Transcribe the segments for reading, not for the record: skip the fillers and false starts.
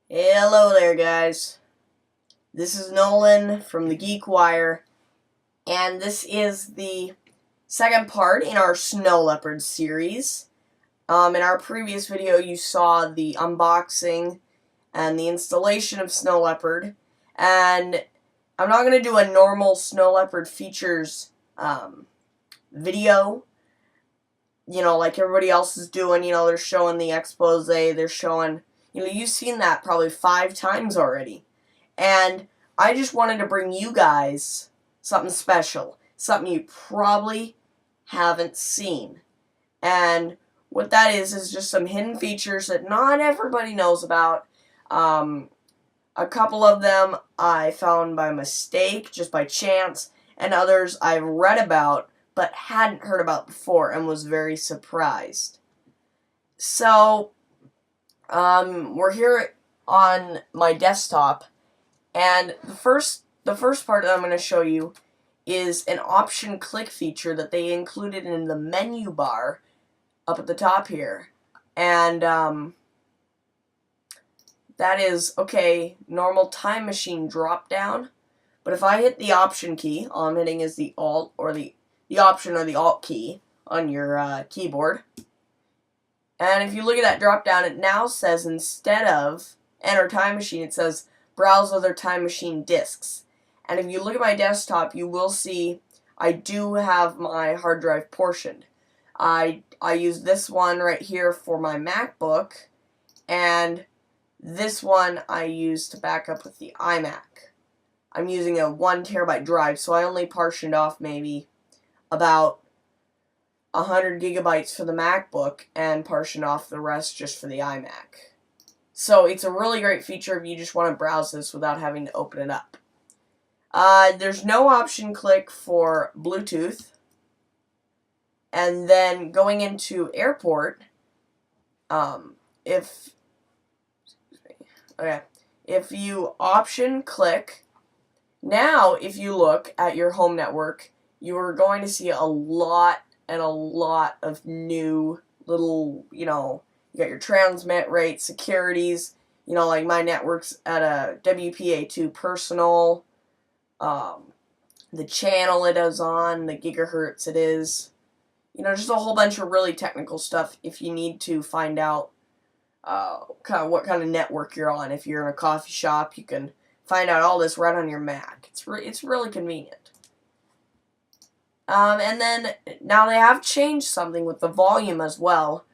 Hello there, guys. This is Nolan from the Geek Wire, and this is the second part in our Snow Leopard series. In our previous video, you saw the unboxing and the installation of Snow Leopard, and I'm not going to do a normal Snow Leopard features video, like everybody else is doing. They're showing the expose, they're showing... you've seen that probably 5 times already. And I just wanted to bring you guys something special. Something you probably haven't seen. And what that is just some hidden features that not everybody knows about. A couple of them I found by mistake, just by chance. And others I've read about, but hadn't heard about before and was very surprised. So... we're here on my desktop, and the first part that I'm going to show you is an option click feature that they included in the menu bar up at the top here. And that is, okay, normal time machine drop down, but if I hit the option key, all I'm hitting is the alt or the option or the alt key on your keyboard. And if you look at that drop down, it now says, instead of enter time machine, it says browse other time machine disks. And if you look at my desktop, you will see I do have my hard drive portioned. I use this one right here for my MacBook, and this one I use to back up with the iMac. I'm using a 1 terabyte drive, so I only partitioned off maybe about 100 gigabytes for the MacBook and partition off the rest just for the iMac. So it's a really great feature if you just want to browse this without having to open it up. There's no option click for Bluetooth. And then going into airport, if you option click, now if you look at your home network, you are going to see a lot of new little, you got your transmit rate, securities, like my network's at a WPA2 personal, the channel it is on, the gigahertz it is, just a whole bunch of really technical stuff if you need to find out what kind of network you're on. If you're in a coffee shop, you can find out all this right on your Mac. It's really convenient. And then, now they have changed something with the volume as well.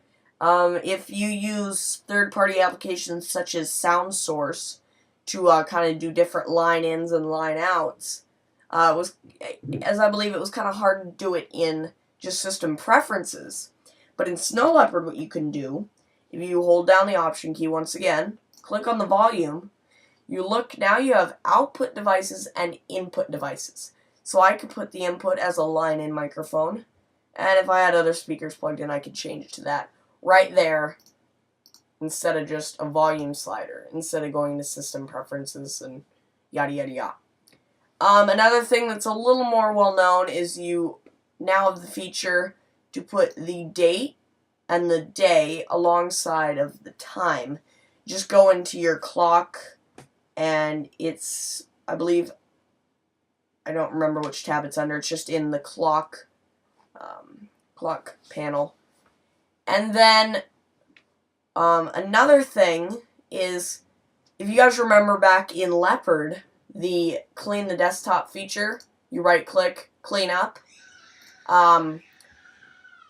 If you use third-party applications such as SoundSource to kind of do different line-ins and line-outs, as I believe it was kind of hard to do it in just system preferences. But in Snow Leopard, what you can do, if you hold down the option key once again, click on the volume, you look, now you have output devices and input devices. So I could put the input as a line-in microphone, and if I had other speakers plugged in, I could change it to that right there instead of just a volume slider, instead of going to system preferences and yada yada yada. Another thing that's a little more well-known is you now have the feature to put the date and the day alongside of the time. Just go into your clock, and it's, I believe, I don't remember which tab it's under. It's just in the clock panel. And then another thing is, if you guys remember back in Leopard, the clean the desktop feature, you right click, clean up.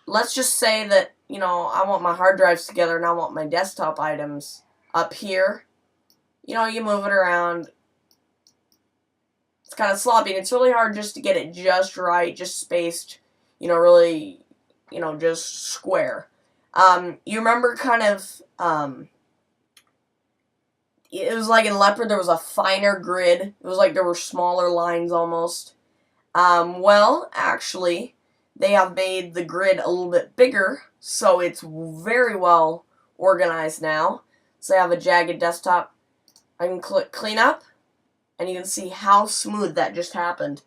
Let's just say that, I want my hard drives together and I want my desktop items up here. You move it around. It's kind of sloppy, and it's really hard just to get it just right, just spaced, really, just square. You remember kind of, it was like in Leopard there was a finer grid. It was like there were smaller lines almost. Well, actually, they have made the grid a little bit bigger, so it's very well organized now. So I have a jagged desktop. I can click clean up, and you can see how smooth that just happened.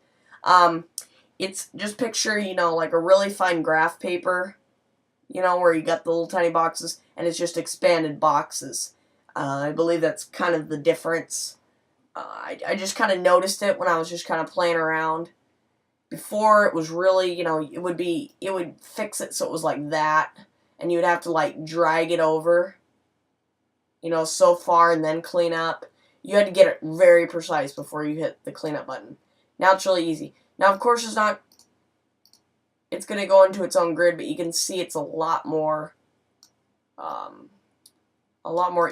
It's just picture, like a really fine graph paper, where you got the little tiny boxes, and it's just expanded boxes. I believe that's kind of the difference. I just kind of noticed it when I was just kind of playing around. Before, it was really, you know, it would fix it so it was like that, and you would have to like drag it over, you know, so far and then clean up. You had to get it very precise before you hit the cleanup button. Now it's really easy. Now, of course, it's going to go into its own grid, but you can see it's a lot more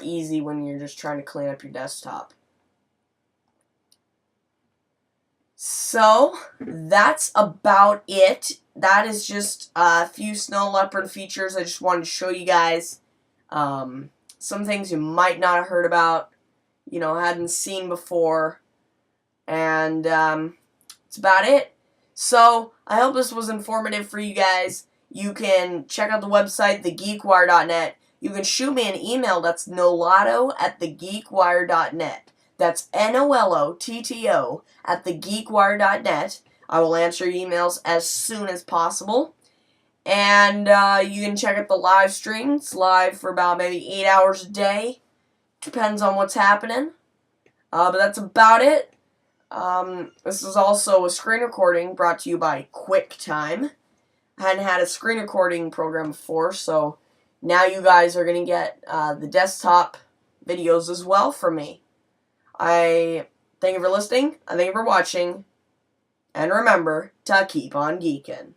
easy when you're just trying to clean up your desktop. So, that's about it. That is just a few Snow Leopard features I just wanted to show you guys. Some things you might not have heard about, you know, hadn't seen before. And that's about it. So, I hope this was informative for you guys. You can check out the website, TheGeekWire.net. You can shoot me an email. That's nolato@TheGeekWire.net. That's NOLOTTO @TheGeekWire.net. I will answer emails as soon as possible. And you can check out the live stream. It's live for about maybe 8 hours a day. Depends on what's happening. But that's about it. This is also a screen recording brought to you by QuickTime. I hadn't had a screen recording program before, so now you guys are going to get the desktop videos as well from me. I thank you for listening, I thank you for watching, and remember to keep on geeking.